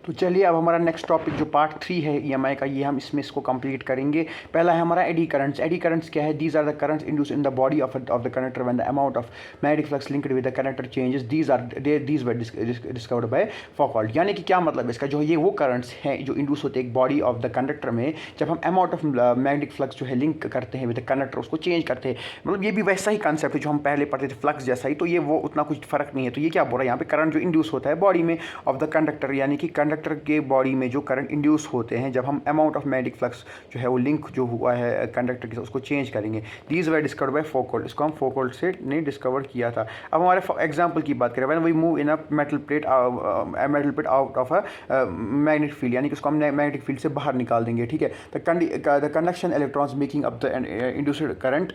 तो चलिए अब हमारा नेक्स्ट टॉपिक जो पार्ट 3 है ईएमआई का, ये हम इसको कंप्लीट करेंगे। पहला है हमारा एडी करंट्स। एडी करंट्स क्या है? These are the currents induce in the body of the conductor when the amount of magnetic flux linked with the conductor changes. These were discovered by Foucault. यानी कि क्या मतलब इसका, जो ये वो करंट्स हैं जो इंड्यूस होते हैं एक बॉडी ऑफ द कंडक्टर में, जब हम अमाउंट ऑफ मैग्नेटिक फ्लक्स जो है लिंक करते हैं विद द कंडक्टर, उसको चेंज करते हैं। मतलब ये भी वैसा ही कंसेप्ट है जो हम पहले पढ़ते थे, फ्लक्स जैसा ही। तो ये वो उतना कुछ फर्क नहीं है। तो ये क्या बोल रहा है यहाँ पे, करंट जो इंड्यूस होता है बॉडी में ऑफ द कंडक्टर, यानी कि कंडक्टर के बॉडी में जो करंट इंड्यूस होते हैं जब हम अमाउंट ऑफ मैग्नेटिक फ्लक्स जो है वो लिंक जो हुआ है कंडक्टर के साथ उसको चेंज करेंगे। These were discovered by Foucault. इसको हम फौकॉल्ट से ने डिस्कवर किया था। अब हमारे एग्जांपल की बात करें, when we move in a metal plate out of a magnetic field, यानी कि उसको हम मैग्नेटिक फील्ड से बाहर निकाल देंगे। ठीक है। The conduction electrons making up the induced current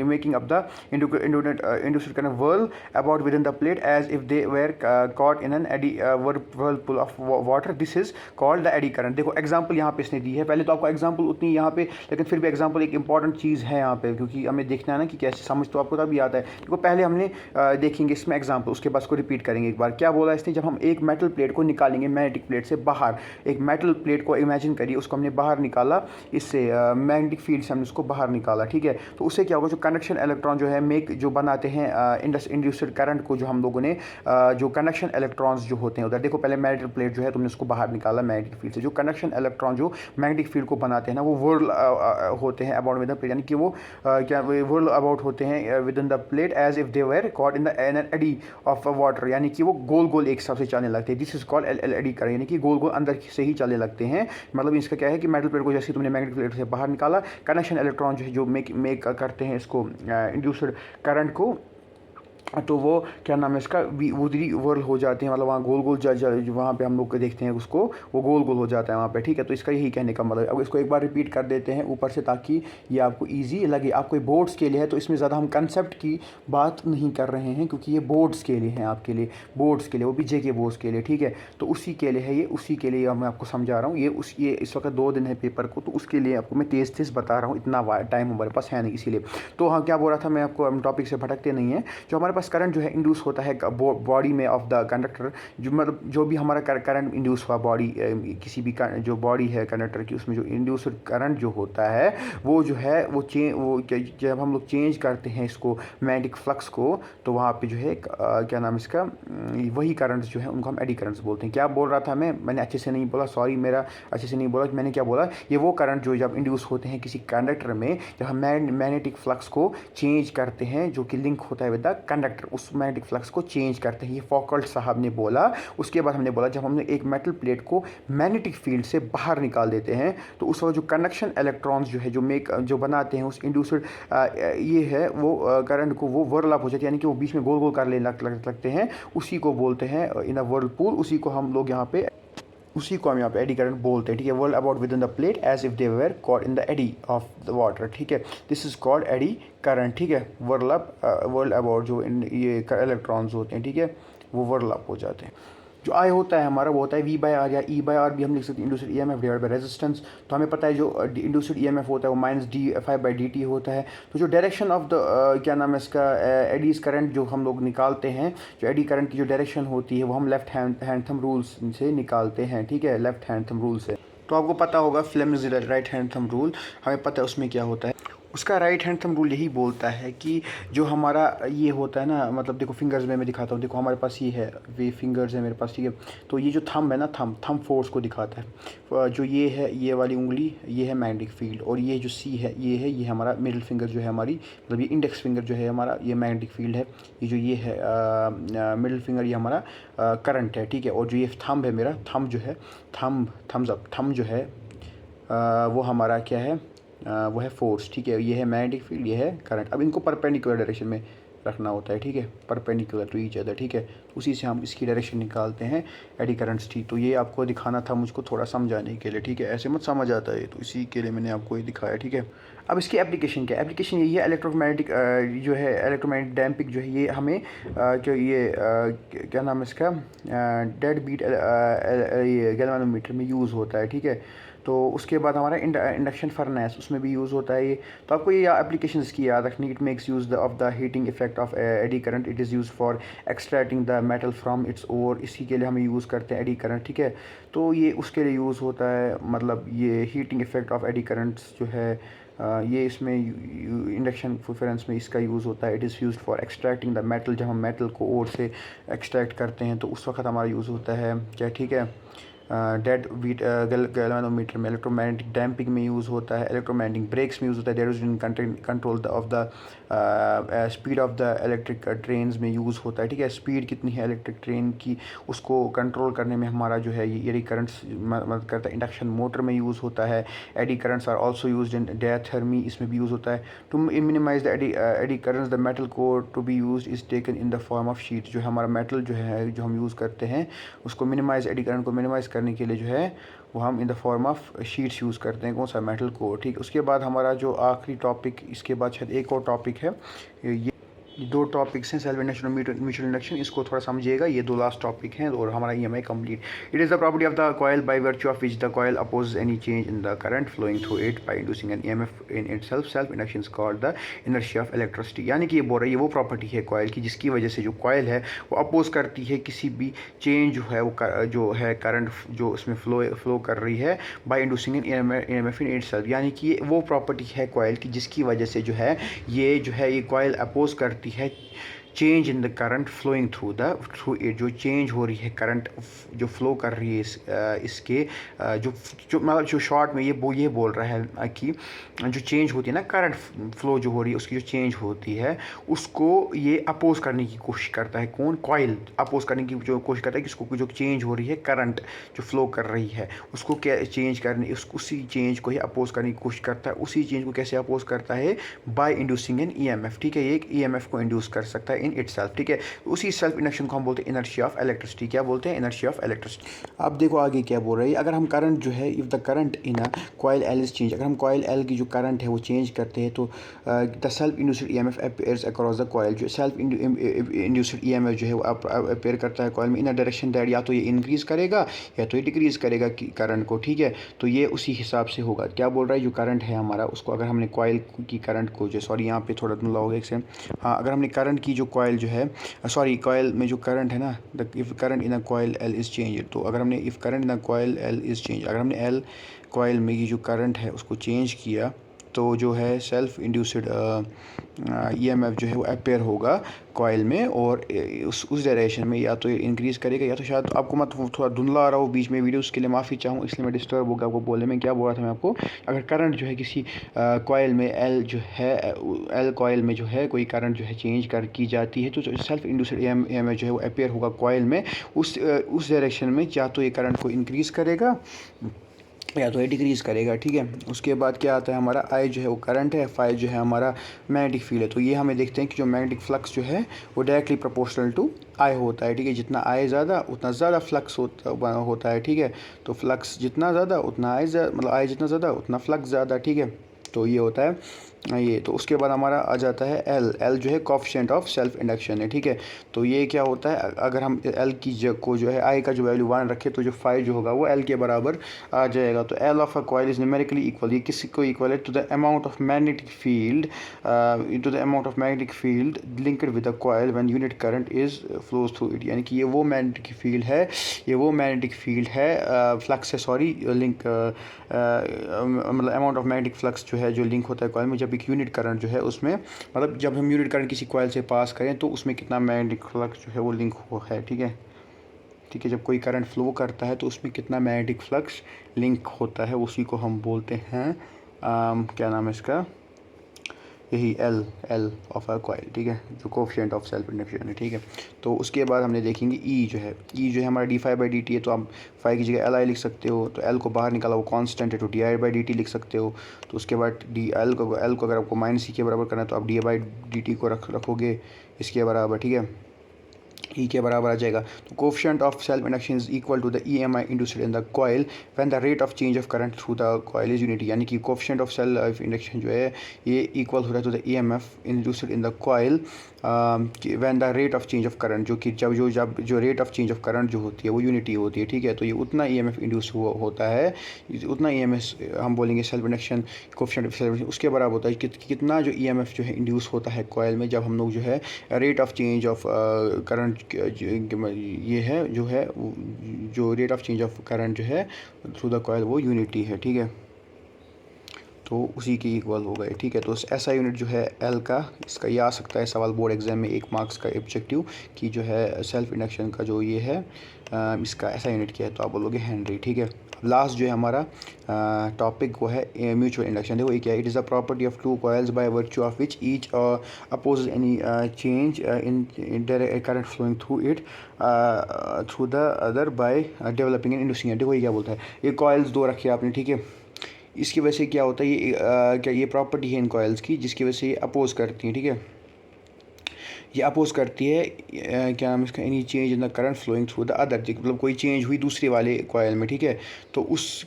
making up the induced current whirl about within the plate as if they were caught in an eddy whirlpool of water. This is called the eddy current. देखो example यहाँ पे इसने दी है। पहले तो आपको example उतनी यहाँ पे, लेकिन फिर भी एग्जांपल एक इंपॉर्टेंट चीज़ है यहाँ पे, क्योंकि हमें देखना है ना कि कैसे समझ तो आपको तभी आता है। देखो पहले हमने देखेंगे इसमें एग्जांपल, उसके बाद उसको रिपीट करेंगे एक बार। क्या बोला इसने, जब हम एक मेटल प्लेट को निकालेंगे मैग्नेटिक प्लेट से बाहर, एक मेटल प्लेट को इमेजिन करिए, उसको हमने बाहर निकाला, इससे मैग्नेटिक फील्ड से हमने उसको बाहर निकाला। ठीक है। तो उससे क्या होगा, जो कंडक्शन इलेक्ट्रॉन जो है जो बनाते हैं इंड्यूस्ड करंट को, जो हम लोगों ने जो कंडक्शन इलेक्ट्रॉन्स जो होते हैं उधर, देखो पहले मैग्नेटिक प्लेट जो है तुमने उसको बाहर निकाला मैग्नेटिक फील्ड से, जो कंडक्शन इलेक्ट्रॉन जो मैग्नेटिक फील्ड को बनाते हैं ना, वो व्हर्ल होते हैं अबाउट विद द प्लेट, यानी कि वो क्या व्हर्ल अबाउट होते हैं within the plate as if they were caught in an eddy of water, यानी कि वो गोल गोल एक हिसाब से चलने लगते हैं। This is called eddy current, यानी कि गोल गोल अंदर से ही चलने लगते हैं। मतलब इसका क्या है कि मेटल प्लेट को जैसे तुमने मैग्नेटिक प्लेट से बाहर निकाला, कंडक्शन इलेक्ट्रॉन जो है जो मेक करते हैं इसको इंड्यूस्ड करंट को, तो वो क्या नाम है इसका, उधरी वर्ल हो जाते हैं। मतलब वहाँ गोल गोल वहाँ पे हम लोग देखते हैं उसको, वो गोल गोल हो जाता है वहाँ पे। ठीक है। तो इसका यही कहने का मतलब। अब इसको एक बार रिपीट कर देते हैं ऊपर से, ताकि ये आपको इजी लगे। आपको बोर्ड्स के लिए है तो इसमें ज़्यादा हम कंसेप्ट की बात नहीं कर रहे हैं, क्योंकि ये बोर्ड्स के लिए हैं, आपके लिए बोर्ड्स के लिए, वो भी जेके बोर्ड्स के लिए। ठीक है। तो उसी के लिए है ये, उसी के लिए मैं आपको समझा रहा हूँ। ये इस वक्त 2 दिन है पेपर को, तो उसके लिए आपको मैं तेज़ तेज़ बता रहा हूँ, इतना टाइम हमारे पास है नहीं, इसीलिए। तो हाँ, क्या बोल रहा था मैं आपको, हम टॉपिक से भटकते नहीं हैं। जो हमारे पास करंट जो है इंड्यूस होता है बॉडी में ऑफ द कंडक्टर, जो मतलब जो भी हमारा करंट इंड्यूस हुआ बॉडी, किसी भी जो बॉडी है कंडक्टर की, उसमें जो इंड्यूस करंट जो होता है वो जो है वो जब हम लोग चेंज करते हैं इसको मैग्नेटिक फ्लक्स को, तो वहाँ पे जो है क्या नाम इसका, वही करंट्स जो है उनको हम एडी करंट्स बोलते हैं। क्या बोल रहा था मैंने अच्छे से नहीं बोला, सॉरी, मेरा अच्छे से नहीं बोला। मैंने क्या बोला, ये वो करंट जो जब इंड्यूस होते हैं किसी कंडक्टर में, जब हम मैग्नेटिक फ्लक्स को चेंज करते हैं जो कि लिंक होता है विद द कंडक्टर, उस मैग्नेटिक फ्लक्स को चेंज करते हैं। ये फौकॉल्ट साहब ने बोला। उसके बाद हमने बोला, जब हमने एक मेटल प्लेट को मैग्नेटिक फील्ड से बाहर निकाल देते हैं, तो उस वक्त जो कंडक्शन इलेक्ट्रॉन्स जो है जो बनाते हैं उस इंड्यूस्ड ये है वो करंट को, वो व्हर्ल अप हो जाती है, यानी कि वो बीच में गोल गोल कर लगते हैं। उसी को बोलते हैं इन अ व्हर्लपूल। उसी को हम यहाँ पे एडी करंट बोलते हैं। ठीक है। Whirl about within the plate as if they were caught in the eddy of the water. ठीक है। This is called eddy current. ठीक है। व्हर्ल अबाउट जो ये इंड्यूस्ड होते हैं, ठीक है, वो व्हर्ल अप हो जाते हैं। जो आई होता है हमारा, वो होता है V/R, या E/R भी हम लिख सकते हैं, induced EMF divide by resistance. तो हमें पता है जो इंड्यूस्ड EMF होता है वो -dφ/dt होता है। तो जो डायरेक्शन ऑफ द क्या नाम है इसका, एडीज करंट जो हम लोग निकालते हैं, जो एडी करंट की जो डायरेक्शन होती है वो हम लेफ्ट हैंड थंब रूल्स से निकालते हैं। ठीक है। लेफ्ट हैंड थंब रूल से। तो आपको पता होगा Fleming's right hand thumb rule, हमें पता है उसमें क्या होता है। उसका राइट हैंड थंब रूल यही बोलता है कि जो हमारा ये होता है ना, मतलब देखो फिंगर्स में मैं दिखाता हूँ। देखो हमारे पास ये है, वे फिंगर्स है मेरे पास। ठीक है। तो ये जो थंब है ना, थंब फोर्स को दिखाता है। जो ये है, ये वाली उंगली, ये है मैग्नेटिक फील्ड, और ये जो सी है, ये हमारा मिडिल फिंगर जो है हमारी, मतलब ये इंडेक्स फिंगर जो है हमारा, ये मैग्नेटिक फील्ड है। ये है मिडिल फिंगर, ये हमारा करंट है। ठीक है। और जो ये थंब है मेरा, थंब जो है, थंब जो है वो हमारा क्या है, वो है फोर्स। ठीक है। ये है मैग्नेटिक फील्ड, ये है करंट। अब इनको परपेंडिकुलर डायरेक्शन में रखना होता है। ठीक है। Perpendicular to each other. ठीक है। तो उसी से हम इसकी डायरेक्शन निकालते हैं, एडी करंट्स। ठीक। तो ये आपको दिखाना था मुझको थोड़ा समझाने के लिए। ठीक है। ऐसे मत समझ आता है, तो इसी के लिए मैंने आपको ये दिखाया। ठीक है। अब इसकी एप्लीकेशन क्या है? एप्लीकेशन यही है, इलेक्ट्रोमैग्नेटिक जो है इलेक्ट्रोमैग्नेटिक डैम्पिंग जो है, ये हमें जो ये क्या नाम है इसका, डेड बीट ये गैल्वेनोमीटर में यूज़ होता है। ठीक है। तो उसके बाद हमारा इंडक्शन फर्नेस, उसमें भी यूज़ होता है ये। तो आपको ये एप्लीकेशन की याद रखनी। It makes use of the heating effect of eddy current. It is use for extracting the metal from its ore, इसी के लिए हम यूज़ करते हैं एडी करंट, ठीक है। तो ये उसके लिए यूज़ होता है, मतलब ये heating effect of eddy currents जो है ये इसमें इंडक्शन फुफरेंस में इसका यूज़ होता है। It is used for extracting the metal, जब हम मेटल को ओर से एक्सट्रैक्ट करते हैं तो उस वक्त हमारा यूज़ होता है क्या, ठीक है। डेड वीट गैल्वेनोमीटर में इलेक्ट्रोमैग्नेटिक डैम्पिंग में यूज़ होता है, इलेक्ट्रोमैग्नेटिक ब्रेक्स में यूज़ होता है, there is in control of the speed of the electric trains में यूज़ होता है, ठीक है। स्पीड कितनी है इलेक्ट्रिक ट्रेन की, उसको कंट्रोल करने में हमारा जो है ये एडी करंट्स मदद करता है। इंडक्शन मोटर में यूज़ होता है। Eddy currents are also used in diathermy, इसमें भी यूज़ होता है। To minimize the eddy currents the metal core to be used is taken in the form of sheet, जो हमारा मेटल जो है जो हम यूज़ करते हैं उसको मिनिमाइज, एडी करंट को मिनिमाइज करने के लिए जो है वो हम इन the form of sheets use करते हैं, कौन सा, मेटल को, ठीक। उसके बाद हमारा जो आखिरी टॉपिक, इसके बाद शायद एक और टॉपिक है, ये दो टॉपिक्स हैं, सेल्फ इंडक्शन और म्यूचुअल इंडक्शन, इसको थोड़ा समझिएगा, ये दो लास्ट टॉपिक हैं और हमारा EMI complete. It is the property of the coil by virtue of which the coil oppose any change in the current flowing through it by inducing an EMF in itself. Self induction is called the inertia of electricity, यानी कि ये बोल रही है वो property है coil की जिसकी वजह से जो कॉयल है वो अपोज करती है किसी भी चेंज जो है वो जो है करंट जो उसमें फ्लो कर रही है by inducing an EMF in itself, यानी कि वो प्रॉपर्टी है कॉयल की जिसकी वजह से जो है ये कॉयल अपोज करती है change in the current flowing through it, जो चेंज हो रही है करंट जो फ्लो कर रही है इसके जो मतलब जो शॉर्ट में ये बोल रहा है कि जो चेंज होती है ना करंट फ्लो जो हो रही है उसकी जो चेंज होती है उसको ये अपोज करने की कोशिश करता है, कौन, कॉइल अपोज करने की जो कोशिश करता है कि उसको जो चेंज हो रही है करंट जो फ्लो कर रही है उसको क्या चेंज करने, उसी चेंज को ही अपोज करने की कोशिश करता है। उसी चेंज को कैसे अपोज करता है, बाय इंड्यूसिंग एन ईएमएफ, ठीक है। ये एक ईएमएफ को इंड्यूस कर सकता है इन इटसेल्फ, ठीक है। उसी सेल्फ इंडक्शन को हम बोलते हैं इनर्शिया ऑफ इलेक्ट्रिसिटी, क्या बोलते हैं, इनर्शिया ऑफ इलेक्ट्रिसिटी। अब देखो आगे क्या बोल रही है, अगर हम करंट जो है, if the current in a coil L is change, अगर हम कॉइल एल की जो करंट है वो चेंज करते हैं तो the self induced EMF appears across the coil, जो सेल्फ इंड्यूस्ड ईएमएफ जो है वो अपीयर करता है कॉइल में इन अ डायरेक्शन दैट या तो ये इंक्रीज करेगा या तो ये डिक्रीज करेगा करंट को, ठीक है। तो ये उसी हिसाब से होगा, क्या बोल रहा है, जो करंट है हमारा उसको अगर हमने कॉइल की करंट को जो, सॉरी यहाँ पे थोड़ा धुंधला होगा एक से, हाँ, अगर हमने करंट की जो कॉइल जो है, सॉरी कॉइल में जो करंट है ना, the if current in a coil L is change, तो अगर हमने if current in a coil L is change, अगर हमने एल कॉइल में ये जो करंट है उसको चेंज किया तो जो है सेल्फ इंड्यूस्ड ईएमएफ जो है वो अपेयर होगा कॉइल में और उस डायरेक्शन में या तो इंक्रीज़ करेगा या तो शायद आपको मैं थोड़ा धुंधला आ रहा हूँ बीच में वीडियो, उसके लिए माफ़ी चाहूँ, इसलिए मैं डिस्टर्ब हो गया आपको बोलने में। क्या बोल रहा था मैं आपको, अगर करंट जो है किसी कॉइल में एल जो है एल कॉइल में जो है कोई करंट जो है चेंज की जाती है तो सेल्फ इंड्यूस्ड ईएमएफ जो है वो अपेयर होगा कॉइल में उस डायरेक्शन में, या तो ये करंट को इंक्रीज़ करेगा या तो ये डिक्रीज़ करेगा, ठीक है। उसके बाद क्या आता है हमारा, आई जो है वो करंट है, फाई जो है हमारा मैग्नेटिक फील्ड है। तो ये हमें देखते हैं कि जो मैग्नेटिक फ्लक्स जो है वो डायरेक्टली प्रोपोर्शनल टू आई होता है, ठीक है। जितना आई ज़्यादा उतना ज़्यादा फ्लक्स होता है, ठीक है। तो फ्लक्स जितना ज़्यादा उतना आई मतलब आई जितना ज़्यादा उतना फ्लक्स ज़्यादा, ठीक है। तो ये होता है ये। तो उसके बाद हमारा आ जाता है एल जो है कोएफिशिएंट ऑफ सेल्फ इंडक्शन है, ठीक है। तो ये क्या होता है, अगर हम एल की को जो है आई का जो वैल्यू 1 रखें तो जो फाइव जो होगा वो एल के बराबर आ जाएगा। तो L of a coil is numerically equal, ये किसी को इक्वल है to the amount of magnetic field linked with the coil when unit current is flows through it, यानी कि ये वो मैग्नेटिक फील्ड है फ्लक्स है, सॉरी लिंक, मतलब अमाउंट ऑफ मैग्नेटिक फ्लक्स जो है जो लिंक होता है कॉइल में जब एक यूनिट करंट जो है उसमें, मतलब जब हम यूनिट करंट किसी कॉइल से पास करें तो उसमें कितना मैग्नेटिक फ्लक्स जो है वो लिंक हुआ है, ठीक है। जब कोई करंट फ्लो करता है तो उसमें कितना मैग्नेटिक फ्लक्स लिंक होता है उसी को हम बोलते हैं क्या नाम है इसका, यही एल ऑफ अ कॉइल, ठीक है, जो कोएफिशिएंट ऑफ सेल्फ इंडक्शन है, ठीक है। तो उसके बाद हमने देखेंगे ई जो है हमारा D phi by D T है, तो आप फाई की जगह एल आई लिख सकते हो, तो एल को बाहर निकाला वो कांस्टेंट है तो D I by D T लिख सकते हो। तो उसके बाद एल को अगर आपको माइनस ई के बराबर करना है तो आप डी बाई डी टी को रखोगे इसके बराबर, ठीक है, ई के बराबर आ जाएगा। तो coefficient of self induction is equal to the EMI induced in the coil when the rate of change of current through the coil is unity, यानी कि कोएफिशिएंट ऑफ सेल्फ इंडक्शन जो है ये इक्वल हो रहा है to the EMF induced in the coil when the rate of change of current, जो कि जब जो rate of change of current जो होती है वो यूनिटी होती है, ठीक है। तो ये उतना ईएमएफ इंड्यूस होता है, उतना ईएमएफ हम बोलेंगे self induction coefficient of self उसके बराबर होता है कितना जो ईएमएफ जो है इंड्यूस होता है कॉइल में जब हम लोग जो है rate of change of current current ये है जो है जो rate of change of current जो है थ्रू द कॉयल वो यूनिटी है, ठीक है, तो उसी के इक्वल हो गए, ठीक है। तो ऐसा यूनिट जो है एल का, इसका ये आ सकता है सवाल बोर्ड एग्जाम में 1 मार्क्स का ऑब्जेक्टिव कि जो है सेल्फ इंडक्शन का जो ये है इसका ऐसा यूनिट क्या है, तो आप बोलोगे हेनरी, ठीक है। लास्ट जो है हमारा टॉपिक वो है म्यूचुअल इंडक्शन। देखो ये क्या है, it is a property of two coils by virtue of which each oppose any change in current flowing through it through the other by developing and inducing. देखो ये क्या बोलता है, ये कॉइल्स दो रखे आपने, ठीक है, इसकी वजह से क्या होता है, ये क्या ये प्रॉपर्टी है इन कॉइल्स की जिसकी वजह से ये अपोज करती हैं, ठीक है, ये अपोज करती है क्या नाम इसका, any change in the current flowing through the other, मतलब कोई चेंज हुई दूसरे वाले कॉयल में, ठीक है, तो उस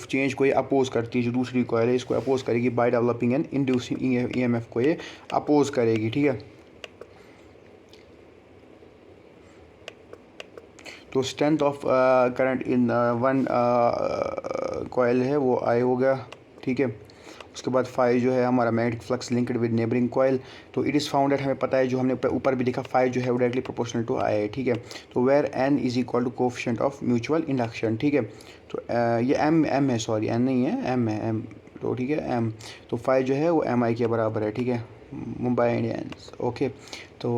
चेंज को ये अपोज करती है, जो दूसरी कॉयल है इसको अपोज करेगी bye developing and inducing EMF को ये अपोज करेगी, ठीक है। तो strength of current in one coil है वो आई हो गया, ठीक है। उसके बाद फाइव जो है हमारा magnetic flux linked with neighbouring coil, तो इट इज़ फाउंड एट, हमें पता है जो हमने ऊपर भी लिखा फाइव जो है वो डायरेक्टली प्रोपोर्शनल टू आई है, ठीक है। तो where N is equal to coefficient of mutual induction, ठीक है। तो ये एम है, सॉरी एन नहीं है, एम है, एम, तो ठीक है एम, तो फाइव जो है वो एम आई के बराबर है, ठीक है, मुंबई इंडियंस, ओके। तो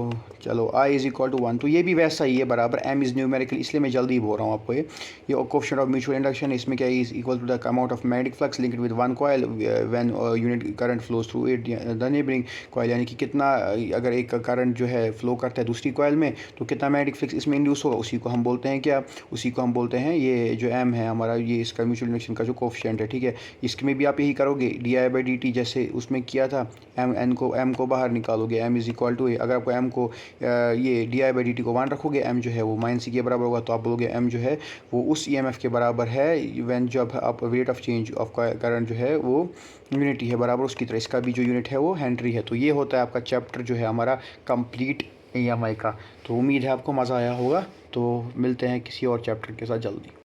चलो आई इज़ इक्वल टू 1, तो ये भी वैसा ही है बराबर, एम इज़ न्यूमेरिकल, इसलिए मैं जल्दी बोल रहा हूँ आपको ये कोफिशिएंट ऑफ म्यूचुअल इंडक्शन, इसमें क्या is equal to the amount of magnetic flux linked with one coil when unit current flows through it the neighbouring coil, यानी कि कितना अगर एक करंट जो है फ्लो करता है दूसरी कॉयल में तो कितना मैग्नेटिक फ्लक्स इसमें इंड्यूस होगा, उसी को हम बोलते हैं क्या, उसी को हम बोलते हैं ये जो एम है हमारा, ये इसका म्यूचुअल इंडक्शन का जो कोफिशिएंट है, ठीक है। इसमें भी आप यही करोगे, D I by D T जैसे उसमें किया था, एम को बाहर निकालोगे, एम इज़ इक्वल टू, अगर आपको एम को ये D I by D T को 1 रखोगे, एम जो है वो माइनस सी के बराबर होगा, तो आप बोलोगे एम जो है वो उस ई एम एफ के बराबर है व्हेन जब आप rate of change of current जो है वो यूनिटी है बराबर उसकी तरह, इसका भी जो यूनिट है वो हेनरी है। तो ये होता है आपका चैप्टर जो है हमारा कंप्लीट ई एम आई का। तो उम्मीद है आपको मज़ा आया होगा, तो मिलते हैं किसी और चैप्टर के साथ जल्दी।